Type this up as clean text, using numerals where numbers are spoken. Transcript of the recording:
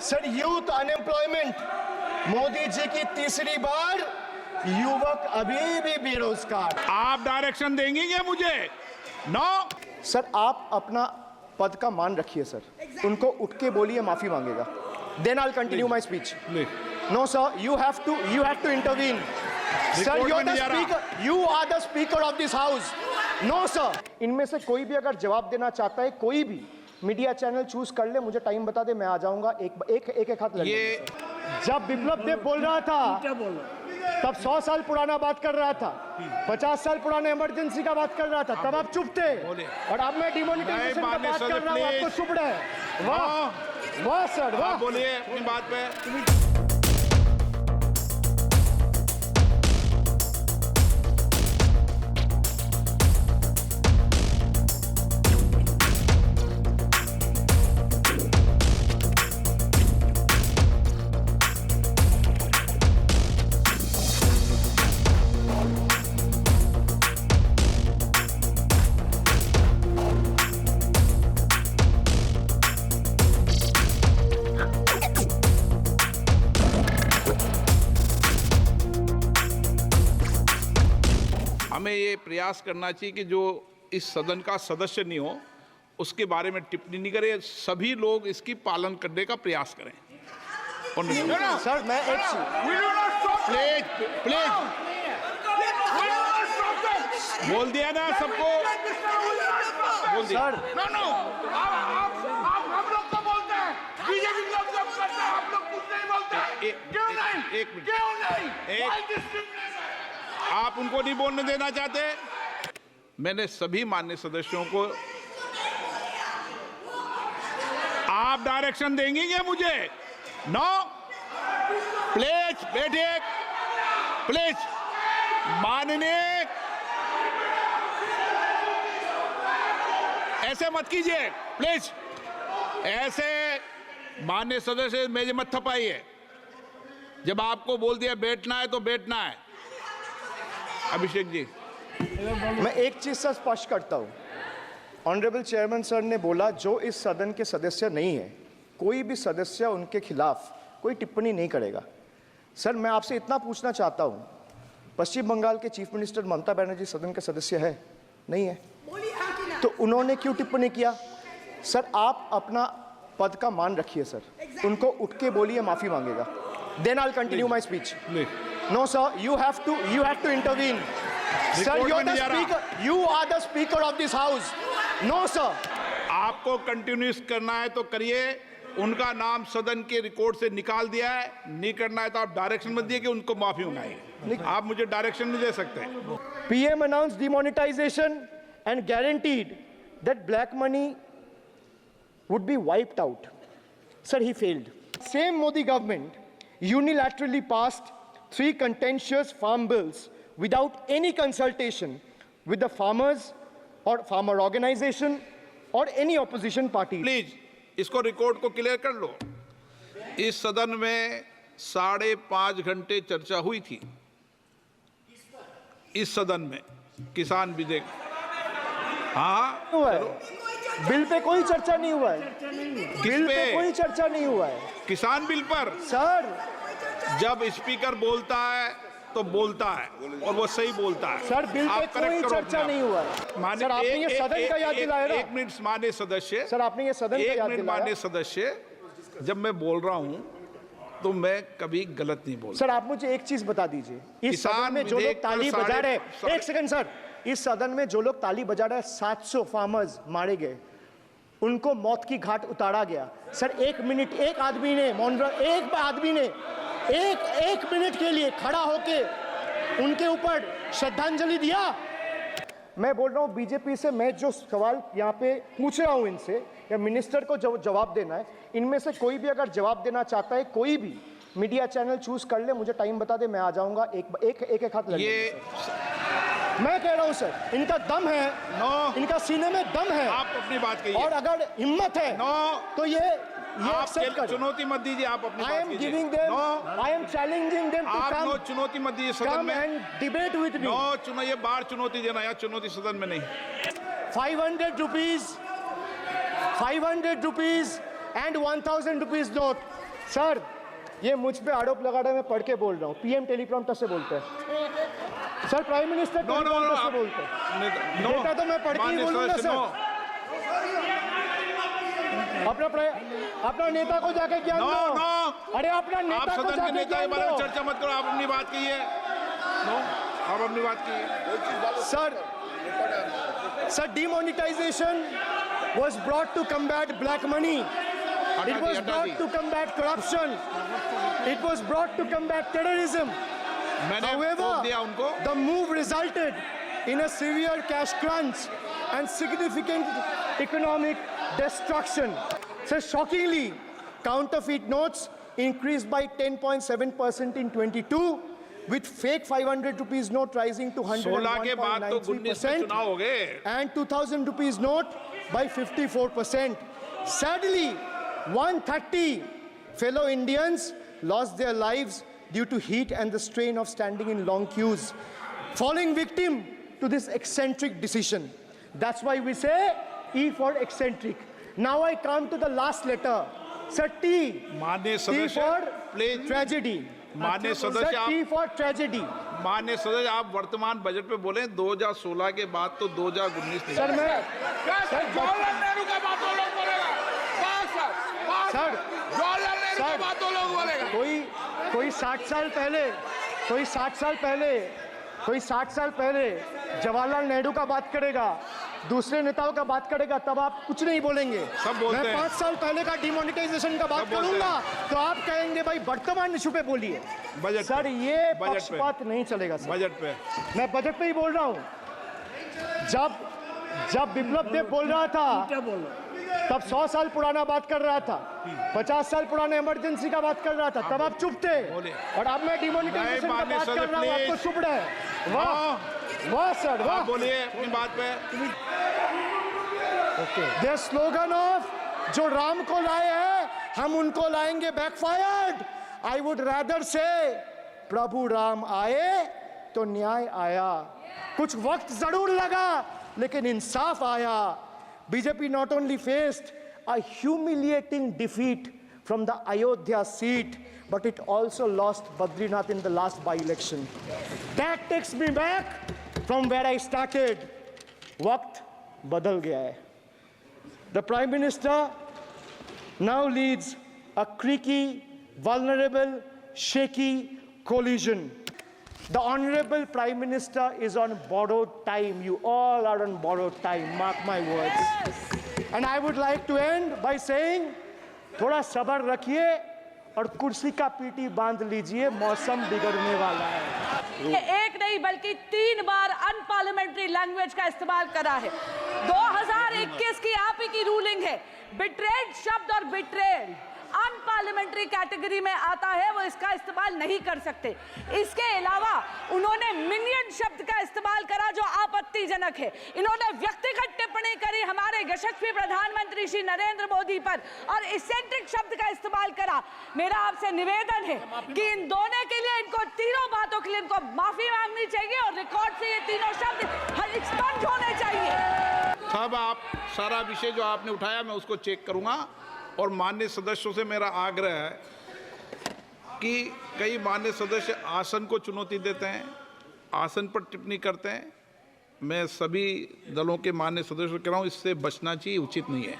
Sir youth unemployment, Modi ji की तीसरी बार युवक अभी भी बेरोजगार। आप डायरेक्शन देंगे क्या मुझे? नो सर आप अपना पद का मान रखिए सर, उनको उठ के बोलिए माफी मांगेगा, then I will continue my speech. No sir, you have to intervene. Sir, you are the speaker of this house. No sir. इनमें से कोई भी अगर जवाब देना चाहता है, कोई भी मीडिया चैनल चूज कर ले, मुझे टाइम बता दे, मैं आ जाऊंगा। एक हाथ लगे। जब बिप्लब देव बोल रहा था तब 100 साल पुराना बात कर रहा था, 50 साल पुराने इमरजेंसी का बात कर रहा था, तब आप चुप थे, और अब मैं डिमोनेटाइजेशन का बात कर रहा हूं, आपको चुप रहे। वाह वाह सर वाह। बोलिए अपनी बात पे। हमें ये प्रयास करना चाहिए कि जो इस सदन का सदस्य नहीं हो उसके बारे में टिप्पणी नहीं करे, सभी लोग इसकी पालन करने का प्रयास करें। सर मैं एक प्लीज बोल दिया ना सबको, बोल दिया। सर हम लोग तो बोलते हैं, बीजेपी लोग जब करते हैं आप लोग कुछ नहीं बोलते। क्यों नहीं? एक मिनट, क्यों नहीं? आप उनको नहीं बोलने देना चाहते? मैंने सभी माननीय सदस्यों को, आप डायरेक्शन देंगे क्या मुझे? नो प्लीज बैठिए, प्लीज। माननीय, ऐसे मत कीजिए प्लीज, ऐसे माननीय सदस्य मेरे मत थपाइए। जब आपको बोल दिया बैठना है तो बैठना है। अभिषेक जी, मैं एक चीज से स्पष्ट करता हूं, ऑनरेबल चेयरमैन सर ने बोला जो इस सदन के सदस्य नहीं है, कोई भी सदस्य उनके खिलाफ कोई टिप्पणी नहीं करेगा। सर मैं आपसे इतना पूछना चाहता हूं, पश्चिम बंगाल के चीफ मिनिस्टर ममता बनर्जी सदन के सदस्य है? नहीं है, तो उन्होंने क्यों टिप्पणी किया? सर आप अपना पद का मान रखिए सर, उनको उठ के बोलिए माफी मांगेगा, then I will continue my speech. No sir, you have to intervene. Sir, you are the speaker of this house. No sir. आपको कंटिन्यूस करना है तो करिए, उनका नाम सदन के रिकॉर्ड से निकाल दिया है। नहीं करना है तो आप डायरेक्शन मत दिए कि उनको माफी मंगाइए। आप मुझे डायरेक्शन नहीं दे सकते। PM announced demonetization and guaranteed that black money would be wiped out. Sir, he failed. Same Modi government unilaterally passed 3 contentious farm bills without any consultation with the farmers or farmer organization or any opposition party. Please इसको record को clear कर लो। इस सदन में 5.5 घंटे चर्चा हुई थी। इस सदन में किसान विधेयक, हाँ हुआ है, बिल पे कोई चर्चा नहीं हुआ है, बिल पे कोई चर्चा नहीं हुआ है। किसान बिल पर सर जब स्पीकर बोलता है तो बोलता है और वो सही बोलता है। सर बिल पे कोई चर्चा नहीं हुआ है। सर आपने ये सदन का याद दिलाया ना। एक मिनट माननीय सदस्य, सर आपने ये सदन का याद दिलाया। माननीय सदस्य, जब मैं बोल रहा हूं तो मैं कभी गलत नहीं बोलता। सर आप मुझे एक चीज बता दीजिए, इस सदन में जो लोग ताली बजा रहे, एक सेकंड सर, इस सदन में जो लोग ताली बजा रहे, 700 फार्मर्स मारे गए, उनको मौत की घाट उतारा गया। सर एक मिनट, एक आदमी ने एक मिनट के लिए खड़ा होके उनके ऊपर श्रद्धांजलि दिया। मैं बोल रहा हूँ बीजेपी से, मैं जो सवाल यहाँ पे पूछ रहा हूँ इनसे, या मिनिस्टर को जवाब देना है, इनमें से कोई भी अगर जवाब देना चाहता है, कोई भी मीडिया चैनल चूज कर ले, मुझे टाइम बता दे, मैं आ जाऊंगा। एक हाथ लगे। मैं कह रहा हूँ सर, इनका दम है, इनका सीने में दम है, आप अपनी बात कहिए, और अगर हिम्मत है तो ये चुनौती मत दीजिए। आप अपनी बात कीजिए। I am challenging them to come. आप चुनौती मत दीजिए सदन में, and debate with me. ये बार चुनौती देना, या चुनौती सदन में नहीं। 500 rupees and 1000 rupees note. Sir, ये मुझ पे आरोप लगा रहा है, मैं पढ़ के बोल रहा हूँ. PM टेलीप्रॉम्प्टर से बोलते हैं. सर, प्राइम मिनिस्टर टेलीप्रॉम्प्टर से बोलते हैं. डेटा तो मैं पढ़ के ही बोलूँगा सर. अपना नेता को जाके ज्ञान दो. अरे अपना आप नेता को सदन के जाके नेता के ज्ञान बारे में दो. चर्चा मत करो, आप अपनी बात कीजिए. आप अपनी बात कीजिए. Sir, demonetization was brought to combat black money. It was brought to combat corruption. It was brought to combat terrorism. मैंने However, वोट दिया उनको. the move resulted in a severe cash crunch and significant economic destruction. So shockingly, counterfeit notes increased by 10.7% in 22, with fake 500 rupees note rising to 16 के बाद तो 19 में 101.93% चुनाव हो गए. and 2000 rupees note by 54%. Sadly, 130 fellow Indians lost their lives due to heat and the strain of standing in long queues, falling victim to this eccentric decision. That's why we say E for eccentric. Now I come to the last letter. Sir, T. माननीय T सदस्य for please. tragedy. माननीय Sir, सदस्य T आप for tragedy. माननीय सदस्य आप वर्तमान budget पे बोले 2016 के बाद तो 2019 नहीं. सर मैं जवाहरलाल नेहरू का बात वो लोग बोलेगा. बस सर जवाहरलाल नेहरू का सर, बात वो लोग बोलेगा. कोई 60 साल पहले जवाहरलाल नेहरू का बात करेगा, दूसरे नेताओं का बात करेगा, तब आप कुछ नहीं बोलेंगे. सब बोलते मैं हैं. 5 साल पहले का डिमोनेटाइजेशन का बात सब बोलते करूंगा तो आप कहेंगे भाई वर्तमान इशू पे बोलिए. बजट सर पे. ये बजट पे. पक्षपात नहीं चलेगा सर. बजट पे. मैं बजट पे ही बोल रहा हूँ. जब विप्लव देव बोल रहा था तब 100 साल पुराना बात कर रहा था, 50 साल पुराने इमरजेंसी का बात कर रहा था, तब आप चुप थे. और अब मैं डिमोनेटाइजेशन का बात कर रहा हूँ, आपको चुप रहे. वाह वाह सर वाह. आप बोलिए अपनी बात पे. The slogan of जो राम को लाए हैं हम उनको लाएंगे backfired. I would rather say प्रभु राम आए तो न्याय आया. कुछ वक्त जरूर लगा लेकिन इंसाफ आया. BJP not only faced a humiliating defeat from the Ayodhya seat, but it also lost Badrinath in the last by-election. That takes me back from where I started. वक्त बदल गया है. The Prime Minister now leads a creaky, vulnerable, shaky coalition. The Honorable Prime Minister is on borrowed time. You all are on borrowed time, mark my words. And I would like to end by saying, थोड़ा सब्र रखिए और कुर्सी का PT बांध लीजिए, मौसम बिगड़ने वाला है. ये एक नहीं बल्कि 3 बार अनपार्लियामेंट्री लैंग्वेज का इस्तेमाल करा है. 2021 की आप ही की रूलिंग है. बिट्रेड शब्द और बिट्रेड अनपार्लियामेंट्री कैटेगरी में आता है, वो इसका इस्तेमाल नहीं कर सकते. इसके अलावा उन्होंने मिनियन शब्द का इस्तेमाल करा जो आपत्तिजनक है. इन्होंने व्यक्तिगत टिप्पणी करी हमारे यशस्वी प्रधानमंत्री श्री नरेंद्र मोदी पर और इसेंट्रिक शब्द का इस्तेमाल करा. मेरा आपसे निवेदन है कि इन दोनों के लिए, इनको तीनों बातों के लिए इनको माफी मांगनी चाहिए और रिकॉर्ड से ये तीनों शब्द एक्सपंज होने चाहिए. साहब आप सारा विषय जो आपने उठाया मैं उसको चेक करूंगा और माननीय सदस्यों से मेरा आग्रह है कि कई माननीय सदस्य आसन को चुनौती देते हैं, आसन पर टिप्पणी करते हैं. मैं सभी दलों के माननीय सदस्यों को कह रहा हूं इससे बचना चाहिए, उचित नहीं है.